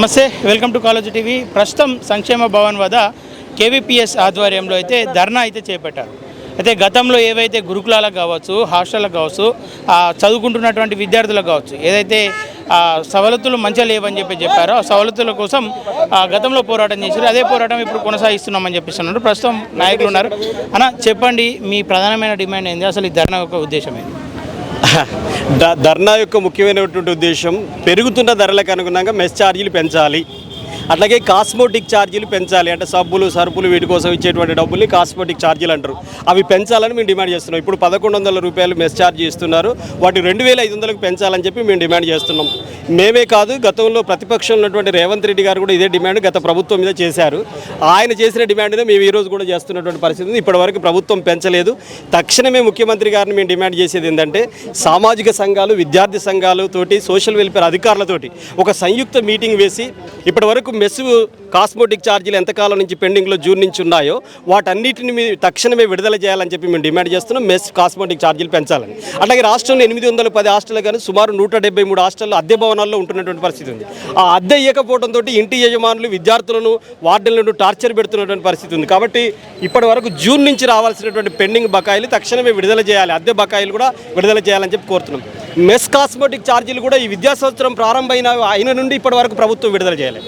నమస్తే, welcome to college TV. ప్రస్తుతం సంక్షేమ భవన్ వద్ద కేవీపీఎస్ ఆధ్వర్యంలో అయితే ధర్నా అయితే చేపట్టారు. అయితే గతంలో ఏవైతే గురుకులాలకు కావచ్చు, హాస్టళ్ళకు కావచ్చు, చదువుకుంటున్నటువంటి విద్యార్థులకు కావచ్చు, ఏదైతే సవలతులు మంచిగా లేవని చెప్పారో ఆ సవలతుల కోసం గతంలో పోరాటం చేశారు. అదే పోరాటం ఇప్పుడు కొనసాగిస్తున్నామని చెప్పిస్తున్నారు. ప్రస్తుతం నాయకులు ఉన్నారు. అన్న, చెప్పండి, మీ ప్రధానమైన డిమాండ్ ఏంది? అసలు ఈ ధర్నా యొక్క ఉద్దేశం ఏంది? ధర్నా యొక్క ముఖ్యమైనటువంటి ఉద్దేశం పెరుగుతున్న ధరలకు అనుగుణంగా మెస్ ఛార్జీలు పెంచాలి, అట్లాగే కాస్మోటిక్ ఛార్జీలు పెంచాలి. అంటే సబ్బులు, సరుపులు వీటి కోసం ఇచ్చేటువంటి డబ్బుల్ని కాస్మోటిక్ ఛార్జీలు అంటారు. అవి పెంచాలని మేము డిమాండ్ చేస్తున్నాం. ఇప్పుడు 1100 రూపాయలు మెస్ ఛార్జీ ఇస్తున్నారు, వాటి 2500కు పెంచాలని చెప్పి మేము డిమాండ్ చేస్తున్నాం. మేమే కాదు, గతంలో ప్రతిపక్షంలో ఉన్నటువంటి రేవంత్ రెడ్డి గారు కూడా ఇదే డిమాండ్ గత ప్రభుత్వం మీద చేశారు. ఆయన చేసిన డిమాండ్నే మేము ఈరోజు కూడా చేస్తున్నటువంటి పరిస్థితి ఉంది. ఇప్పటివరకు ప్రభుత్వం పెంచలేదు. తక్షణమే ముఖ్యమంత్రి గారిని మేము డిమాండ్ చేసేది ఏంటంటే, సామాజిక సంఘాలు, విద్యార్థి సంఘాలతోటి, సోషల్ వెల్ఫేర్ అధికారులతోటి ఒక సంయుక్త మీటింగ్ వేసి ఇప్పటివరకు మెస్ కాస్మోటిక్ ఛార్జీలు ఎంతకాలం నుంచి పెండింగ్లో జూన్ నుంచి ఉన్నాయో వాటన్నిటిని తక్షణమే విడుదల చేయాలని చెప్పి మేము డిమాండ్ చేస్తున్నాం. మెస్ కాస్మోటిక్ ఛార్జీలు పెంచాలని. అలాగే రాష్ట్రంలో 810 హాస్టల్ కానీ సుమారు 173 హాస్టల్లో అద్దె భవనాల్లో ఉంటున్నటువంటి పరిస్థితి ఉంది. ఆ అద్దె ఇవ్వకపోవడంతో ఇంటి యజమానులు విద్యార్థులను, వార్డులను టార్చర్ పెడుతున్నటువంటి పరిస్థితి ఉంది. కాబట్టి ఇప్పటి వరకు జూన్ నుంచి రావాల్సినటువంటి పెండింగ్ బకాయిలు తక్షణమే విడుదల చేయాలి, అద్దె బకాయిలు కూడా విడుదల చేయాలని చెప్పి కోరుతున్నాం. మెస్ కాస్మోటిక్ ఛార్జీలు కూడా ఈ విద్యా సంవత్సరం అయిన నుండి ఇప్పటి వరకు ప్రభుత్వం విడుదల చేయాలి.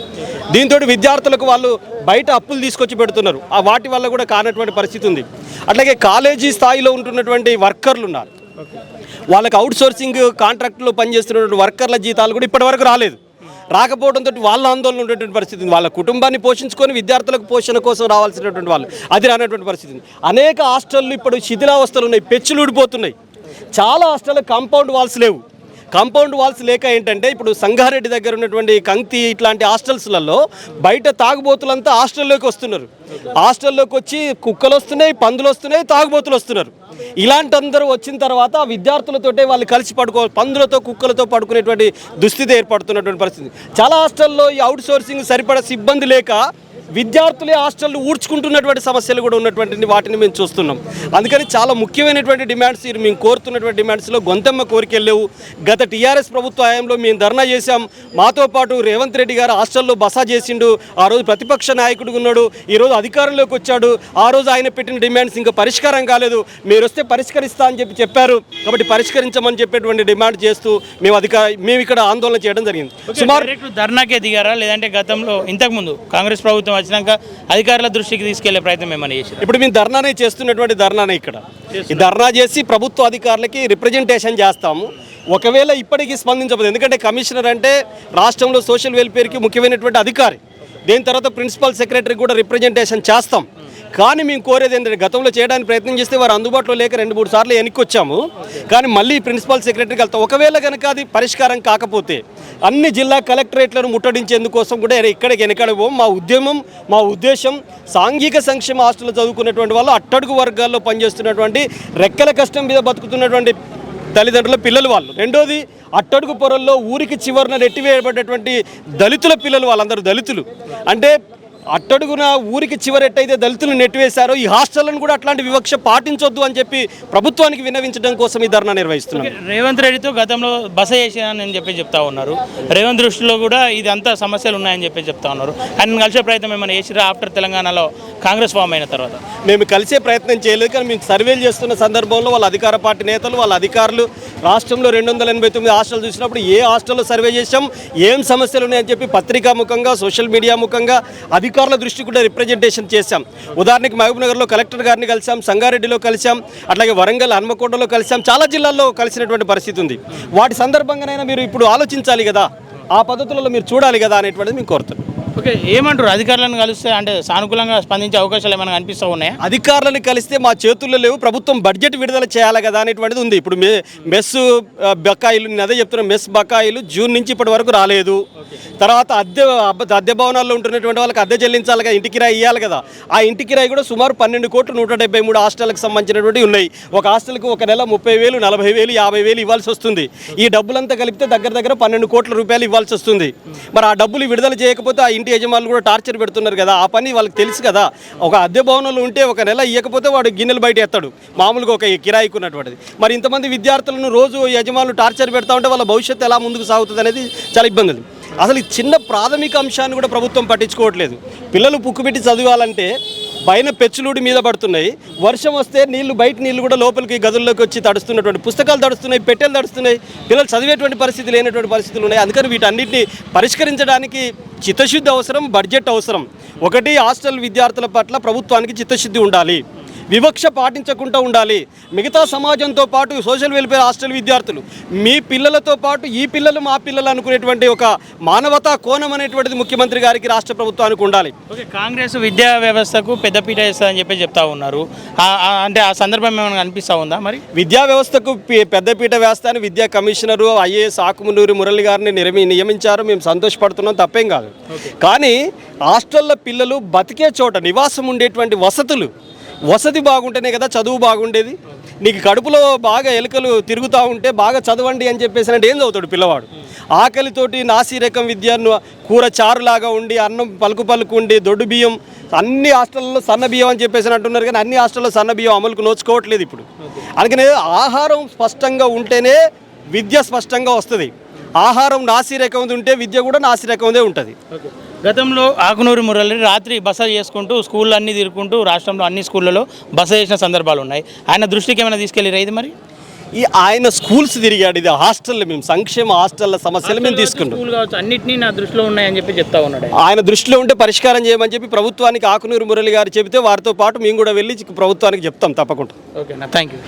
దీంతో విద్యార్థులకు వాళ్ళు బయట అప్పులు తీసుకొచ్చి పెడుతున్నారు. ఆ వాటి వల్ల కూడా కానటువంటి పరిస్థితి ఉంది. అట్లాగే కాలేజీ స్థాయిలో ఉంటున్నటువంటి వర్కర్లు ఉన్నారు, వాళ్ళకి అవుట్ సోర్సింగ్ కాంట్రాక్ట్లో పనిచేస్తున్నటువంటి వర్కర్ల జీతాలు కూడా ఇప్పటివరకు రాలేదు. రాకపోవడంతో వాళ్ళ ఆందోళన ఉండేటువంటి పరిస్థితి ఉంది. వాళ్ళ కుటుంబాన్ని పోషించుకొని విద్యార్థులకు పోషణ కోసం రావాల్సినటువంటి వాళ్ళు అది రానటువంటి పరిస్థితి ఉంది. అనేక హాస్టళ్ళు ఇప్పుడు శిథిలావస్థలు ఉన్నాయి, పెచ్చులు ఊడిపోతున్నాయి. చాలా హాస్టల్లో కాంపౌండ్ వాల్స్ లేవు. కాంపౌండ్ వాల్స్ లేక ఏంటంటే, ఇప్పుడు సంగారెడ్డి దగ్గర ఉన్నటువంటి కంక్తి ఇట్లాంటి హాస్టల్స్లలో బయట తాగుబోతులంతా హాస్టల్లోకి వస్తున్నారు. హాస్టల్లోకి వచ్చి కుక్కలు వస్తున్నాయి, పందులు వస్తున్నాయి, తాగుబోతులు వస్తున్నారు. ఇలాంటి అందరూ వచ్చిన తర్వాత విద్యార్థులతోటే వాళ్ళు కలిసి పందులతో, కుక్కలతో పడుకునేటువంటి దుస్థితి ఏర్పడుతున్నటువంటి పరిస్థితి. చాలా హాస్టల్లో ఈ అవుట్ సోర్సింగ్ సరిపడా సిబ్బంది లేక విద్యార్థులే హాస్టళ్ళు ఊడ్చుకుంటున్నటువంటి సమస్యలు కూడా ఉన్నటువంటి వాటిని మేము చూస్తున్నాం. అందుకని చాలా ముఖ్యమైనటువంటి డిమాండ్స్, మేము కోరుతున్నటువంటి డిమాండ్స్లో గొంతెమ్మ కోరికలు లేవు. గత టీఆర్ఎస్ ప్రభుత్వ హయాంలో మేము ధర్నా చేశాం. మాతో పాటు రేవంత్ రెడ్డి గారు హాస్టల్లో బస చేసిండు. ఆ రోజు ప్రతిపక్ష నాయకుడిగా ఉన్నాడు, ఈరోజు అధికారంలోకి వచ్చాడు. ఆ రోజు ఆయన పెట్టిన డిమాండ్స్ ఇంకా పరిష్కారం కాలేదు. మీరు వస్తే పరిష్కరిస్తా అని చెప్పారు. కాబట్టి పరిష్కరించమని చెప్పేటువంటి డిమాండ్ చేస్తూ మేము ఇక్కడ ఆందోళన చేయడం జరిగింది. సుమారు ధర్నాకే దిగారా, లేదంటే గతంలో ఇంతకుముందు కాంగ్రెస్ ప్రభుత్వం వచ్చినాక అధికారుల దృష్టికి తీసుకెళ్లే ప్రయత్నం ఏమని చేశారు? ఇప్పుడు మేము ధర్నానే చేస్తున్నటువంటి ధర్నానే ఇక్కడ ఈ ధర్నా చేసి ప్రభుత్వ అధికారులకి రిప్రజెంటేషన్ చేస్తాము. ఒకవేళ ఇప్పటికీ స్పందించబోదు, ఎందుకంటే కమిషనర్ అంటే రాష్ట్రంలో సోషల్ వెల్ఫేర్కి ముఖ్యమైనటువంటి అధికారి. దీని తర్వాత ప్రిన్సిపల్ సెక్రటరీకి కూడా రిప్రజెంటేషన్ చేస్తాం. కానీ మేము కోరేది ఏంటంటే, గతంలో చేయడానికి ప్రయత్నం చేస్తే వారు అందుబాటులో లేక 2-3 సార్లు వెనక్కి వచ్చాము. కానీ మళ్ళీ ప్రిన్సిపల్ సెక్రటరీకి వెళ్తాం. ఒకవేళ కనుక అది పరిష్కారం కాకపోతే అన్ని జిల్లా కలెక్టరేట్లను ముట్టడించేందుకోసం కూడా ఇక్కడికి వెనకడబోం. మా ఉద్దేశం సాంఘిక సంక్షేమ హాస్టల్లో చదువుకున్నటువంటి వాళ్ళు, అట్టడుగు వర్గాల్లో పనిచేస్తున్నటువంటి, రెక్కల కష్టం మీద బతుకుతున్నటువంటి తల్లిదండ్రుల పిల్లలు వాళ్ళు. రెండోది, అట్టడుగు పొరల్లో ఊరికి చివరన నెట్టివేయబడ్డటువంటి దళితుల పిల్లలు, వాళ్ళందరూ దళితులు. అంటే అట్టడుగున ఊరికి చివరెట్టయితే దళితులు నెట్టివేశారో, ఈ హాస్టళ్లను కూడా అట్లాంటి వివక్ష పాటించొద్దు అని చెప్పి ప్రభుత్వానికి విన్నవించడం కోసం ఈ ధర్నా నిర్వహిస్తున్నాం. రేవంత్ రెడ్డితో గతంలో బస చేశానని చెప్తా ఉన్నారు. రేవంత్ దృష్టిలో కూడా ఇది అంతా సమస్యలు ఉన్నాయని చెప్తా ఉన్నారు. ఆయన కలిసే ప్రయత్నం ఏమైనా చేసిరా? ఆఫ్టర్ తెలంగాణలో కాంగ్రెస్ ఫామ్ అయిన తర్వాత మేము కలిసే ప్రయత్నం చేయలేదు. కానీ మేము సర్వేలు చేస్తున్న సందర్భంలో వాళ్ళ అధికార పార్టీ నేతలు, వాళ్ళ అధికారులు రాష్ట్రంలో 289 హాస్టల్ చూసినప్పుడు ఏ హాస్టల్లో సర్వే చేశాం, ఏం సమస్యలు ఉన్నాయని చెప్పి పత్రికా ముఖంగా, సోషల్ మీడియా ముఖంగా అధికారుల దృష్టి కూడా రిప్రజెంటేషన్ చేశాం. ఉదాహరణకి మహబూబ్నగర్లో కలెక్టర్ గారిని కలిసాం, సంగారెడ్డిలో కలిసాం, అట్లాగే వరంగల్, హన్మకొండలో కలిసాం. చాలా జిల్లాల్లో కలిసినటువంటి పరిస్థితి ఉంది. వాటి సందర్భంగానైనా మీరు ఇప్పుడు ఆలోచించాలి కదా, ఆ పద్ధతులలో మీరు చూడాలి కదా అనేటువంటిది మేము కోరుతున్నాం. ఓకే, ఏమంటారు? అధికారులను కలిస్తే అంటే సానుకూలంగా స్పందించే అవకాశాలు ఏమైనా కనిపిస్తూ ఉన్నాయా? అధికారులను కలిస్తే మా చేతుల్లో లేవు, ప్రభుత్వం బడ్జెట్ విడుదల చేయాలి కదా అనేటువంటిది ఉంది. ఇప్పుడు మెస్ బకాయిలు, నేను అదే చెప్తున్నా, మెస్ బకాయిలు జూన్ నుంచి ఇప్పటి వరకు రాలేదు. తర్వాత అద్దె భవనాల్లో ఉంటున్నటువంటి వాళ్ళకి అద్దె చెల్లించాలి కదా, ఇంటి కిరాయి ఇవ్వాలి కదా. ఆ ఇంటి కిరాయి కూడా సుమారు 12 కోట్లు 173 హాస్టల్కి సంబంధించినటువంటి ఉన్నాయి. ఒక హాస్టల్కి ఒక నెల 30,000, 40,000, 50,000 ఇవ్వాల్సి వస్తుంది. ఈ డబ్బులంతా కలిపితే దగ్గర 12 కోట్ల రూపాయలు ఇవ్వాల్సి వస్తుంది. మరి ఆ డబ్బులు విడుదల చేయకపోతే ఆ ఇంటి యజమానులు కూడా టార్చర్ పెడుతున్నారు కదా. ఆ పని వాళ్ళకి తెలుసు కదా. ఒక అద్దె భవనంలో ఉంటే ఒక నెల ఇవ్వకపోతే వాడు గిన్నెలు బయట ఎత్తాడు, మామూలుగా ఒక కిరాయికి ఉన్నటువంటిది. మరి ఇంతమంది విద్యార్థులను రోజు యజమానులు టార్చర్ పెడతా ఉంటే వాళ్ళ భవిష్యత్తు ఎలా ముందుకు సాగుతుంది అనేది చాలా ఇబ్బందులు. అసలు ఈ చిన్న ప్రాథమిక అంశాన్ని కూడా ప్రభుత్వం పట్టించుకోవట్లేదు. పిల్లలు పుక్కుపెట్టి చదవాలంటే పైన పెచ్చులుడి మీద పడుతున్నాయి, వర్షం వస్తే నీళ్లు బయట నీళ్లు కూడా లోపలికి గదుల్లోకి వచ్చి తడుస్తున్నటువంటి, పుస్తకాలు తడుస్తున్నాయి, పెట్టెలు తడుస్తున్నాయి, పిల్లలు చదివేటువంటి పరిస్థితి లేనటువంటి పరిస్థితులు ఉన్నాయి. అందుకని వీటన్నిటిని పరిష్కరించడానికి చిత్తశుద్ధి అవసరం, బడ్జెట్ అవసరం. ఒకటి, హాస్టల్ విద్యార్థుల పట్ల ప్రభుత్వానికి చిత్తశుద్ధి ఉండాలి, వివక్ష పాటించకుండా ఉండాలి. మిగతా సమాజంతో పాటు సోషల్ వెల్ఫేర్ హాస్టల్ విద్యార్థులు మీ పిల్లలతో పాటు ఈ పిల్లలు మా పిల్లలు అనుకునేటువంటి ఒక మానవతా కోణం అనేటువంటిది ముఖ్యమంత్రి గారికి, రాష్ట్ర ప్రభుత్వానికి ఉండాలి. ఓకే, కాంగ్రెస్ విద్యా వ్యవస్థకు పెద్దపీట వేస్తుందని చెప్పి చెప్తా ఉన్నారు. అంటే ఆ సందర్భం ఏమైనా అనిపిస్తూ ఉందా? మరి విద్యా వ్యవస్థకు పెద్దపీట వేస్తాను విద్యా కమిషనరు ఐఏఎస్ ఆకుమునూరి మురళి గారిని నియమించారు. మేము సంతోషపడుతున్నాం, తప్పేం కాదు. కానీ హాస్టల్లో పిల్లలు బతికే చోట నివాసం ఉండేటువంటి వసతి బాగుంటేనే కదా చదువు బాగుండేది. నీకు కడుపులో బాగా ఎలుకలు తిరుగుతూ ఉంటే బాగా చదవండి అని చెప్పేసి అంటే ఏం చదువుతాడు పిల్లవాడు? ఆకలితోటి నాసి రకం విద్యను కూర చారులాగా ఉండి, అన్నం పలుకు ఉండి, దొడ్డు బియ్యం, అన్ని హాస్టల్లో సన్న బియ్యం అని చెప్పేసి అంటున్నారు. కానీ అన్ని హాస్టల్లో సన్న బియ్యం అమలుకు నోచుకోవట్లేదు ఇప్పుడు. అందుకనే ఆహారం స్పష్టంగా ఉంటేనే విద్య స్పష్టంగా వస్తుంది. ఆహారం నాసి రకంది ఉంటే విద్య కూడా నాసి రకందే ఉంటుంది. గతంలో ఆకునూరి మురళి రాత్రి బస చేసుకుంటూ స్కూళ్ళు అన్నీ తిరుగుకుంటూ రాష్ట్రంలో అన్ని స్కూళ్ళలో బస చేసిన సందర్భాలు ఉన్నాయి. ఆయన దృష్టికి ఏమైనా తీసుకెళ్ళి ఇది మరి ఆయన స్కూల్స్ తిరిగాడు. ఇది హాస్టల్, మేము సంక్షేమ హాస్టల్ల సమస్యలు మేము తీసుకున్నాం. స్కూల్ కావచ్చు, అన్నింటినీ నా దృష్టిలో ఉన్నాయని చెప్పి చెప్తా ఉన్నాడు. ఆయన దృష్టిలో ఉంటే పరిష్కారం చేయమని చెప్పి ప్రభుత్వానికి ఆకునూరి మురళి గారు చెబితే వారితో పాటు మేము కూడా వెళ్ళి ప్రభుత్వానికి చెప్తాం తప్పకుండా. ఓకేనా, థ్యాంక్ యూ.